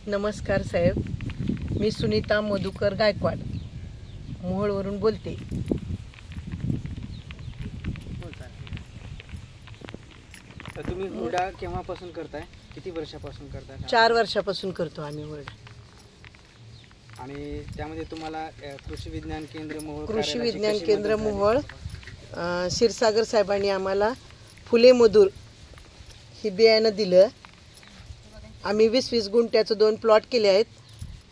नमस्कार साहेब, मी सुनीता मधुकर गायकवाड मोहोळवरून बोलते. तर तुम्ही हुरडा केव्हापासून करताय? किती वर्षापासून करताय? 4 वर्षापासून करतो आम्ही हुरडा. आणि त्यामध्ये तुम्हाला कृषी विज्ञान केंद्र मोहोळ क्षीरसागर साहेबांनी आम्हाला फुले मधुर ही बियाणं दिलं. आम्ही 20-20 गुंठ्याचं 2 प्लॉट केले आहेत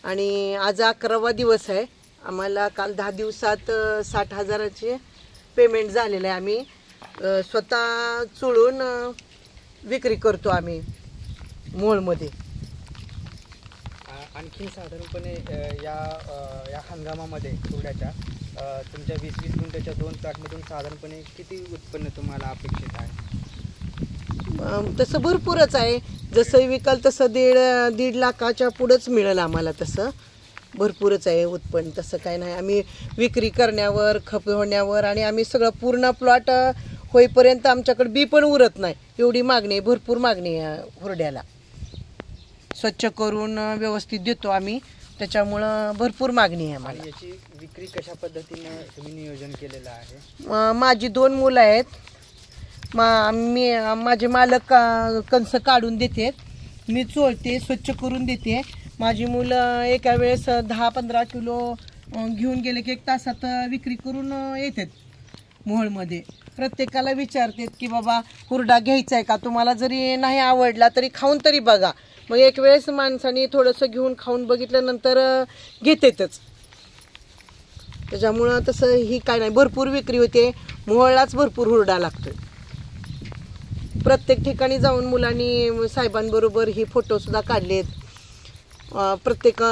आणि आज 11वा दिवस आहे. आम्हाला काल 10 दिवसात 60,000चे पेमेंट झालेलं आहे. आम्ही स्वतः चुळून विक्री करतो आम्ही मोहोळमध्ये. आणखी साधारणपणे या हंगामामध्ये हुरड्याच्या तुमच्या 20-20 गुंठ्याच्या 2 प्लॉटमधून साधारणपणे किती उत्पन्न तुम्हाला अपेक्षित आहे? तसं भरपूरच आहे. जसं विकाल तसं 1.5 लाखाच्या पुढंच मिळेल आम्हाला. तसं भरपूरच आहे उत्पन्न. तसं काय नाही. आम्ही विक्री करण्यावर, खप होण्यावर आणि आम्ही सगळं पूर्ण प्लॉट होईपर्यंत आमच्याकडे बी पण उरत नाही, एवढी मागणी आहे. भरपूर मागणी आहे हुरड्याला. स्वच्छ करून व्यवस्थित देतो आम्ही, त्याच्यामुळं भरपूर मागणी आहे आम्हाला. याची विक्री कशा पद्धतीने तुम्ही नियोजन केलेलं आहे? माझी 2 मुलं आहेत. माझे मालक कंस काढून देते, मी चोळते, स्वच्छ करून देते. माझी मुलं एका वेळेस 10-15 किलो घेऊन गेले की 1 तासात विक्री करून येतात मोहोळमध्ये. प्रत्येकाला विचारतात की बाबा हुरडा घ्यायचा आहे का, तुम्हाला जरी नाही आवडला तरी खाऊन तरी बघा. मग एक वेळेस माणसाने थोडंसं घेऊन खाऊन बघितल्यानंतर घेतेतच. त्याच्यामुळं तसं ही काय नाही, भरपूर विक्री होते. मोहोळलाच भरपूर हुरडा लागतोय. प्रत्येक ठिकाणी जाऊन मुलांनी साहेबांबरोबर ही फोटोसुद्धा काढलेत. प्रत्येक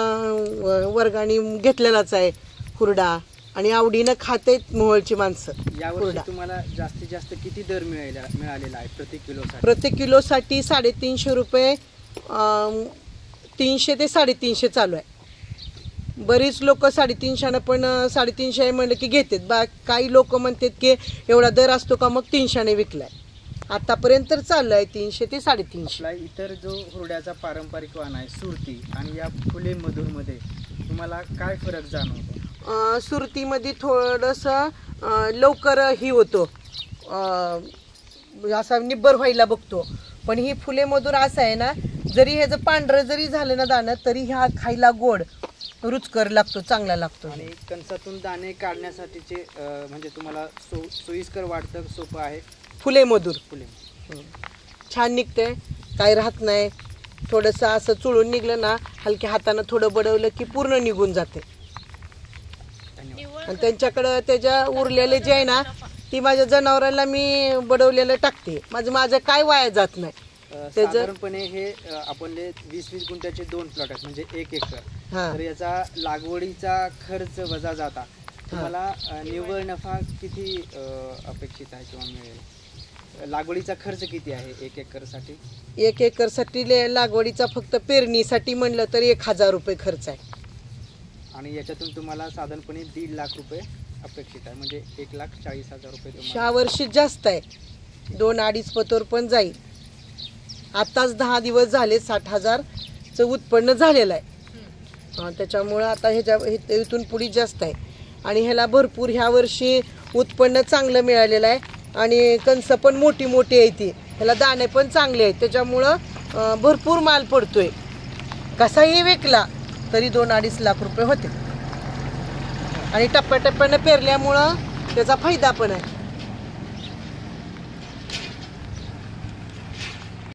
वर्गाने घेतलेलाच आहे हुरडा आणि आवडीनं खातेत मोहोळची माणसं. यावर्षी तुम्हाला जास्तीत जास्त किती दर मिळालेला आहे प्रति किलोसाठी? प्रत्येक किलोसाठी 350 रुपये, 300 ते 350 चालू आहे. बरीच लोक 350 पण 350 म्हणलं की घेतात. काही लोक म्हणतात की एवढा दर असतो का, मग 300 विकलाय. आतापर्यंत तर चाललं आहे 300 ते 350. इतर जो हुरड्याचा पारंपरिक वाण आहे सुरती आणि या फुले मधुरमध्ये तुम्हाला काय फरक जाणवतो? सुरतीमध्ये थोडंसं लवकर ही होतो, असा निब्बर व्हायला बघतो. पण ही फुले मधुर असं आहे ना, जरी ह्याचं पांढरं जरी झालं ना दाणं, तरी ह्या खायला गोड रुचकर लागतो, चांगला लागतो. आणि कंसातून दाणे काढण्यासाठीचे म्हणजे तुम्हाला सोयीस्कर वाटतं, सोपं आहे फुले मधुर. छान निघते, काही राहत नाही. थोडंसं असं चुळून निघलं ना, हलक्या हातानं थोडं बडवलं की पूर्ण निघून जाते. आणि त्यांच्याकडं त्याच्या उरलेले जे आहे ना, ती माझ्या जनावरांना मी बडवलेलं टाकते. माझं काय वाया जात नाही. साधारणपणे हे आपण 20-20 गुंठ्याचे 2 प्लॉट आहेत, म्हणजे 1 एकर. तर याचा लागवडीचा खर्च वजा जाता तुम्हाला निव्वळ नफा किती अपेक्षित आहे किंवा मिळेल? लागवडीचा खर्च किती आहे 1 एकरसाठी? 1 एकरसाठी लागवडीचा फक्त पेरणीसाठी म्हणलं तर 1,000 रुपये खर्च आहे. आणि याच्यातून तुम्हाला साधारणपणे 1.5 लाख रुपये अपेक्षित आहे, म्हणजे 1,40,000 रुपये. ह्या वर्षी जास्त आहे, 2-2.5 पतोर पण जाईल. आताच 10 दिवस झाले 60,000चं उत्पन्न झालेलं आहे. त्याच्यामुळं आता इथून पुढे जास्त आहे. आणि ह्याला भरपूर ह्या वर्षी उत्पन्न चांगलं मिळालेलं आहे. आणि कंस पण मोठी आहे ती, ह्याला दाणे पण चांगले आहेत. त्याच्यामुळं भरपूर माल पडतोय. कसाही विकला तरी 2-2.5 लाख रुपये होते. आणि टप्प्याटप्प्यानं पेरल्यामुळं त्याचा फायदा पण आहे.